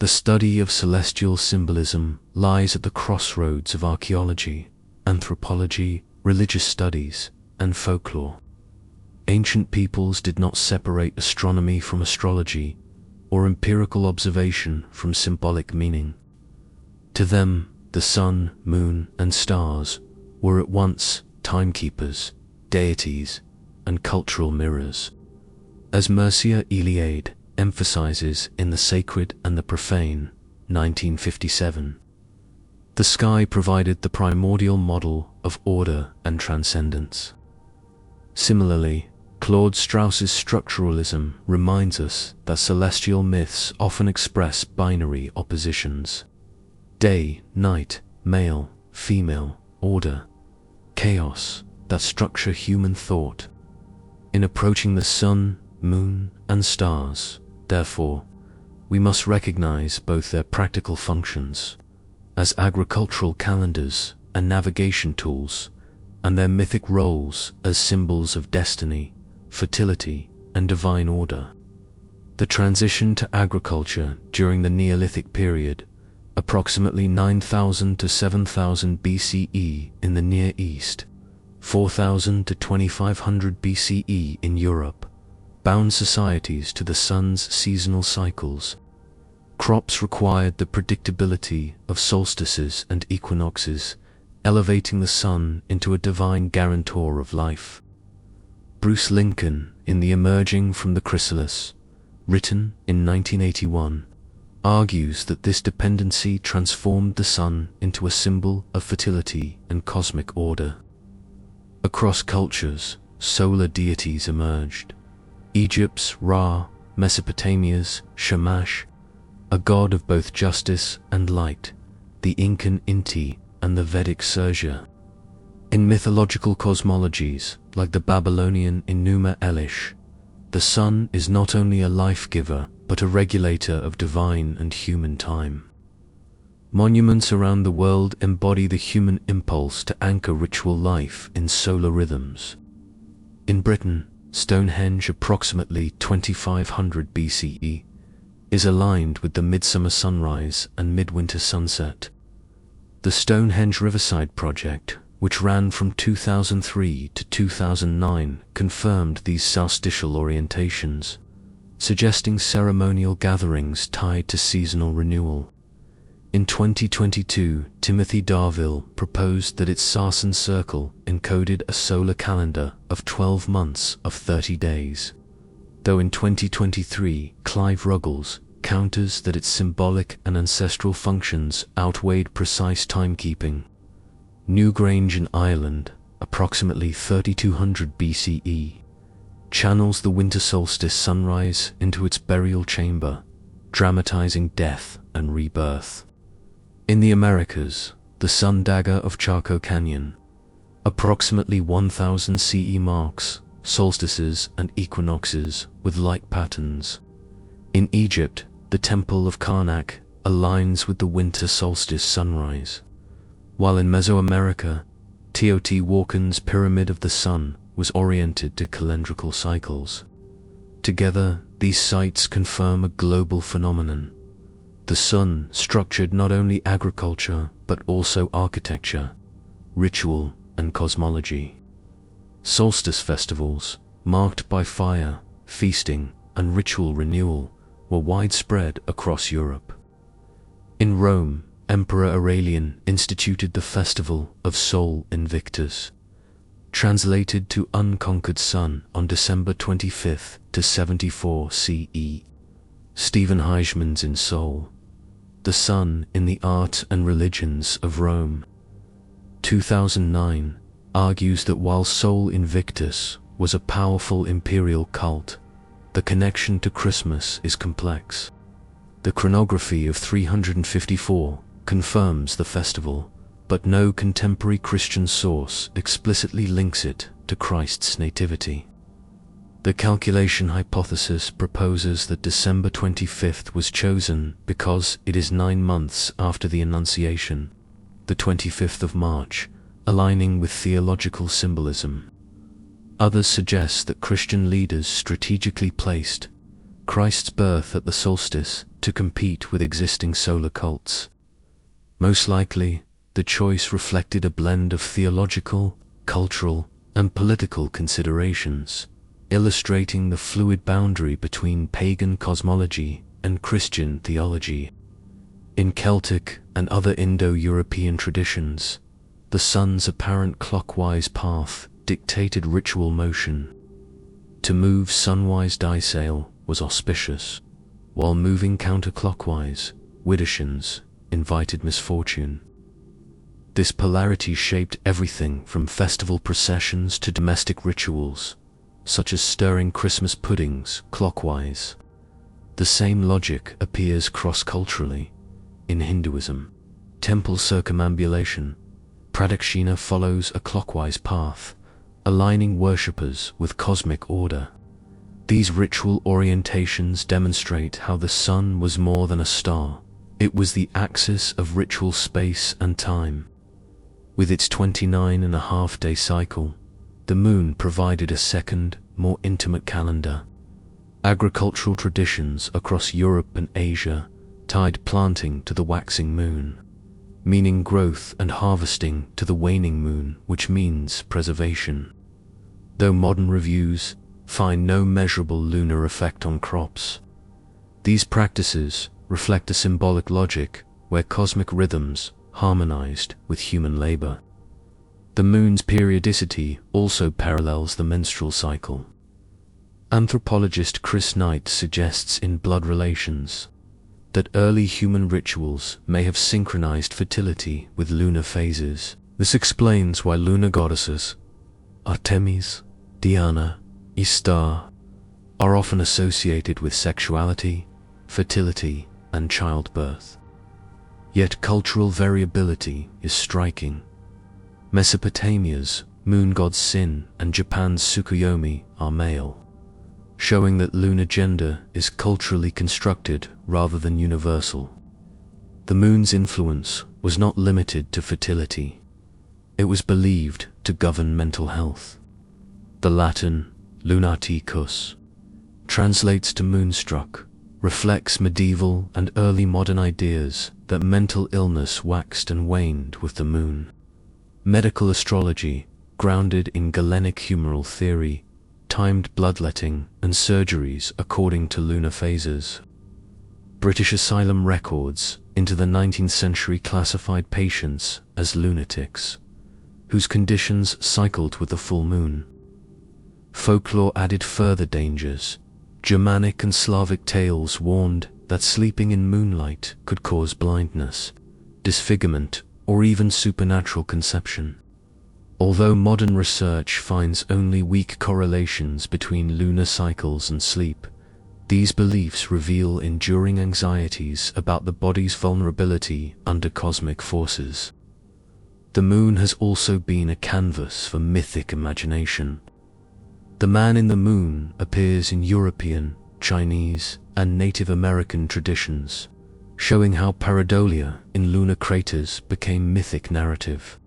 The study of celestial symbolism lies at the crossroads of archaeology, anthropology, religious studies, and folklore. Ancient peoples did not separate astronomy from astrology, or empirical observation from symbolic meaning. To them, the sun, moon, and stars were at once timekeepers, deities, and cultural mirrors. As Mircea Eliade emphasizes in The Sacred and the Profane, 1957, the sky provided the primordial model of order and transcendence. Similarly, Claude Strauss's structuralism reminds us that celestial myths often express binary oppositions: day, night, male, female, order, chaos, that structure human thought. In approaching the sun, moon, and stars, therefore, we must recognize both their practical functions as agricultural calendars and navigation tools, and their mythic roles as symbols of destiny, fertility, and divine order. The transition to agriculture during the Neolithic period, approximately 9000 to 7000 BCE in the Near East, 4000 to 2500 BCE in Europe, bound societies to the sun's seasonal cycles. Crops required the predictability of solstices and equinoxes, elevating the sun into a divine guarantor of life. Bruce Lincoln, in The Emerging from the Chrysalis, written in 1981, argues that this dependency transformed the sun into a symbol of fertility and cosmic order. Across cultures, solar deities emerged. Egypt's Ra, Mesopotamia's Shamash, a god of both justice and light, the Incan Inti, and the Vedic Surya. In mythological cosmologies, like the Babylonian Enuma Elish, the sun is not only a life-giver, but a regulator of divine and human time. Monuments around the world embody the human impulse to anchor ritual life in solar rhythms. In Britain, Stonehenge, approximately 2500 BCE, is aligned with the midsummer sunrise and midwinter sunset. The Stonehenge Riverside Project, which ran from 2003 to 2009, confirmed these solstitial orientations, suggesting ceremonial gatherings tied to seasonal renewal. In 2022, Timothy Darville proposed that its Sarsen circle encoded a solar calendar of 12 months of 30 days, though in 2023, Clive Ruggles counters that its symbolic and ancestral functions outweighed precise timekeeping. Newgrange in Ireland, approximately 3200 BCE, channels the winter solstice sunrise into its burial chamber, dramatizing death and rebirth. In the Americas, the sun dagger of Chaco Canyon, approximately 1000 CE, marks solstices and equinoxes with light patterns. In Egypt, the Temple of Karnak aligns with the winter solstice sunrise, while in Mesoamerica, Teotihuacan's Pyramid of the Sun was oriented to calendrical cycles. Together, these sites confirm a global phenomenon. The sun structured not only agriculture, but also architecture, ritual, and cosmology. Solstice festivals, marked by fire, feasting, and ritual renewal, were widespread across Europe. In Rome, Emperor Aurelian instituted the festival of Sol Invictus, translated to Unconquered Sun, on December 25th to 74 CE. Stephen Heijmans in Sol, The Sun in the Art and Religions of Rome, 2009, argues that while Sol Invictus was a powerful imperial cult, the connection to Christmas is complex. The chronography of 354 confirms the festival, but no contemporary Christian source explicitly links it to Christ's nativity. The calculation hypothesis proposes that December 25th was chosen because it is 9 months after the Annunciation, the 25th of March, aligning with theological symbolism. Others suggest that Christian leaders strategically placed Christ's birth at the solstice to compete with existing solar cults. Most likely, the choice reflected a blend of theological, cultural, and political considerations, illustrating the fluid boundary between pagan cosmology and Christian theology. In Celtic and other Indo-European traditions, the sun's apparent clockwise path dictated ritual motion. To move sunwise disail was auspicious, while moving counterclockwise, widdershins, invited misfortune. This polarity shaped everything from festival processions to domestic rituals, such as stirring Christmas puddings clockwise. The same logic appears cross-culturally. In Hinduism, temple circumambulation, pradakshina, follows a clockwise path, aligning worshippers with cosmic order. These ritual orientations demonstrate how the sun was more than a star. It was the axis of ritual space and time. With its 29.5-day cycle, the moon provided a second, more intimate calendar. Agricultural traditions across Europe and Asia tied planting to the waxing moon, meaning growth, and harvesting to the waning moon, which means preservation. Though modern reviews find no measurable lunar effect on crops, these practices reflect a symbolic logic where cosmic rhythms harmonized with human labor. The moon's periodicity also parallels the menstrual cycle. Anthropologist Chris Knight suggests in Blood Relations that early human rituals may have synchronized fertility with lunar phases. This explains why lunar goddesses, Artemis, Diana, Ishtar, are often associated with sexuality, fertility, and childbirth. Yet cultural variability is striking. Mesopotamia's moon god Sin and Japan's Tsukuyomi are male, showing that lunar gender is culturally constructed rather than universal. The moon's influence was not limited to fertility. It was believed to govern mental health. The Latin lunaticus translates to moonstruck, reflects medieval and early modern ideas that mental illness waxed and waned with the moon. Medical astrology, grounded in Galenic humoral theory, timed bloodletting and surgeries according to lunar phases. British asylum records into the 19th century classified patients as lunatics, whose conditions cycled with the full moon. Folklore added further dangers. Germanic and Slavic tales warned that sleeping in moonlight could cause blindness, disfigurement, or even supernatural conception. Although modern research finds only weak correlations between lunar cycles and sleep, these beliefs reveal enduring anxieties about the body's vulnerability under cosmic forces. The moon has also been a canvas for mythic imagination. The man in the moon appears in European, Chinese, and Native American traditions, showing how pareidolia in lunar craters became mythic narrative.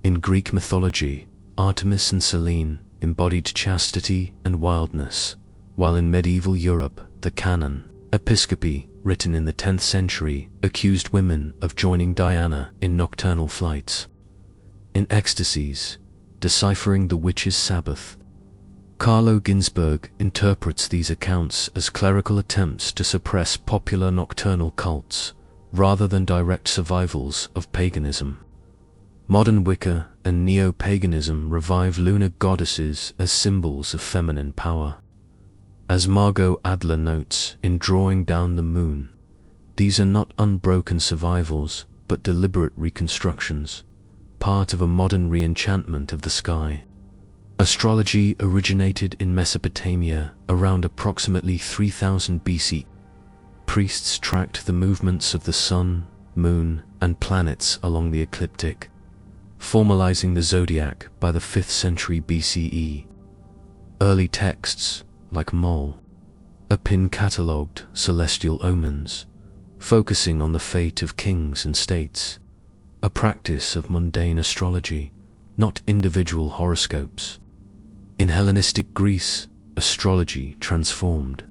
In Greek mythology, Artemis and Selene embodied chastity and wildness, while in medieval Europe, the canon, Episcopi, written in the 10th century, accused women of joining Diana in nocturnal flights. In Ecstasies, Deciphering the Witch's Sabbath, Carlo Ginzburg interprets these accounts as clerical attempts to suppress popular nocturnal cults, rather than direct survivals of paganism. Modern Wicca and neo-paganism revive lunar goddesses as symbols of feminine power. As Margot Adler notes in Drawing Down the Moon, these are not unbroken survivals, but deliberate reconstructions, part of a modern re-enchantment of the sky. Astrology originated in Mesopotamia around approximately 3000 BC. Priests tracked the movements of the sun, moon, and planets along the ecliptic, formalizing the zodiac by the 5th century BCE. Early texts, like Mol, Apin catalogued celestial omens, focusing on the fate of kings and states, a practice of mundane astrology, not individual horoscopes. In Hellenistic Greece, astrology transformed.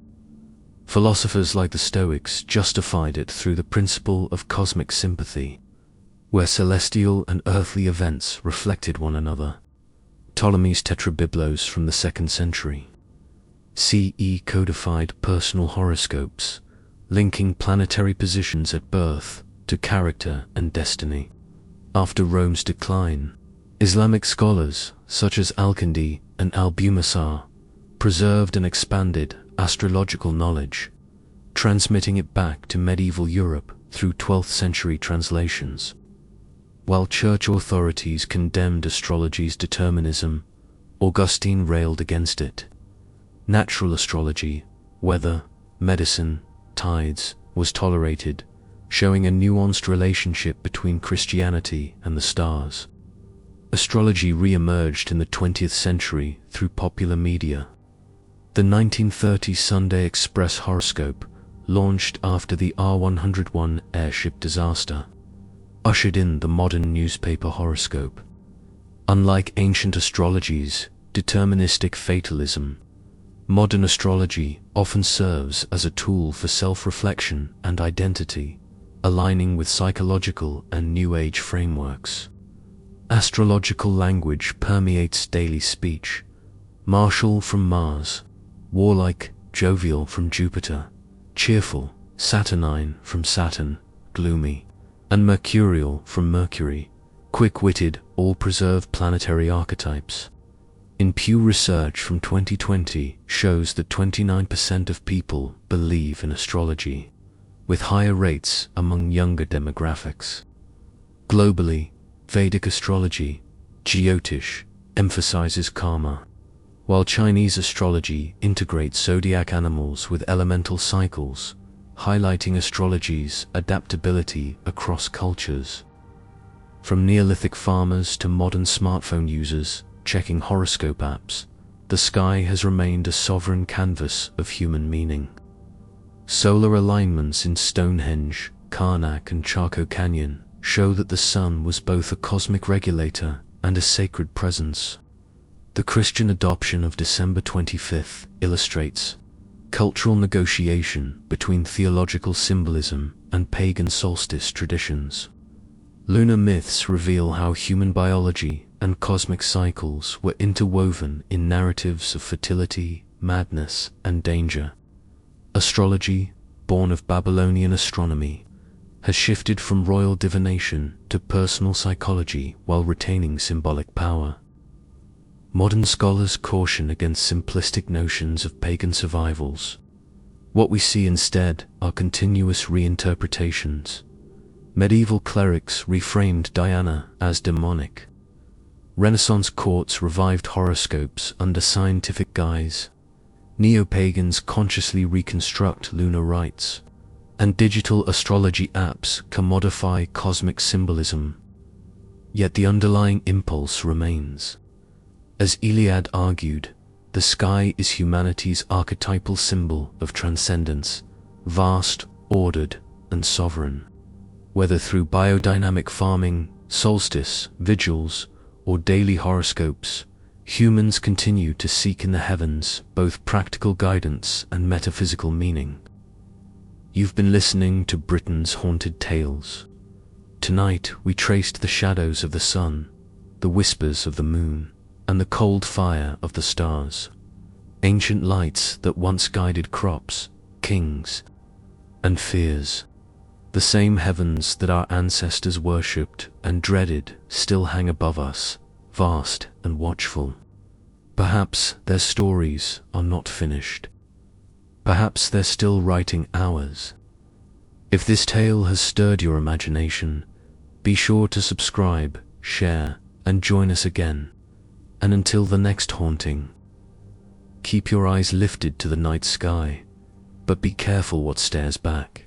Philosophers like the Stoics justified it through the principle of cosmic sympathy, where celestial and earthly events reflected one another. Ptolemy's Tetrabiblos from the 2nd century CE codified personal horoscopes, linking planetary positions at birth to character and destiny. After Rome's decline, Islamic scholars such as Al-Kindi and Al-Bumassar preserved and expanded astrological knowledge, transmitting it back to medieval Europe through 12th century translations. While church authorities condemned astrology's determinism, Augustine railed against it. Natural astrology, weather, medicine, tides, was tolerated, showing a nuanced relationship between Christianity and the stars. Astrology re-emerged in the 20th century through popular media. The 1930 Sunday Express horoscope, launched after the R-101 airship disaster, ushered in the modern newspaper horoscope. Unlike ancient astrology's deterministic fatalism, modern astrology often serves as a tool for self-reflection and identity, aligning with psychological and New Age frameworks. Astrological language permeates daily speech. Martial from Mars, warlike, jovial from Jupiter, cheerful, saturnine from Saturn, gloomy, and mercurial from Mercury, quick-witted, all preserve planetary archetypes. In Pew Research from 2020 shows that 29% of people believe in astrology, with higher rates among younger demographics. Globally, Vedic astrology, Jyotish, emphasizes karma, while Chinese astrology integrates zodiac animals with elemental cycles, highlighting astrology's adaptability across cultures. From Neolithic farmers to modern smartphone users checking horoscope apps, the sky has remained a sovereign canvas of human meaning. Solar alignments in Stonehenge, Karnak, and Chaco Canyon show that the sun was both a cosmic regulator and a sacred presence. The Christian adoption of December 25th illustrates cultural negotiation between theological symbolism and pagan solstice traditions. Lunar myths reveal how human biology and cosmic cycles were interwoven in narratives of fertility, madness, and danger. Astrology, born of Babylonian astronomy, has shifted from royal divination to personal psychology while retaining symbolic power. Modern scholars caution against simplistic notions of pagan survivals. What we see instead are continuous reinterpretations. Medieval clerics reframed Diana as demonic. Renaissance courts revived horoscopes under scientific guise. Neo-pagans consciously reconstruct lunar rites, and digital astrology apps commodify cosmic symbolism. Yet the underlying impulse remains. As Iliad argued, the sky is humanity's archetypal symbol of transcendence, vast, ordered, and sovereign. Whether through biodynamic farming, solstice, vigils, or daily horoscopes, humans continue to seek in the heavens both practical guidance and metaphysical meaning. You've been listening to Britain's Haunted Tales. Tonight we traced the shadows of the sun, the whispers of the moon, and the cold fire of the stars. Ancient lights that once guided crops, kings, and fears. The same heavens that our ancestors worshipped and dreaded still hang above us, vast and watchful. Perhaps their stories are not finished. Perhaps they're still writing ours. If this tale has stirred your imagination, be sure to subscribe, share, and join us again. And until the next haunting, keep your eyes lifted to the night sky, but be careful what stares back.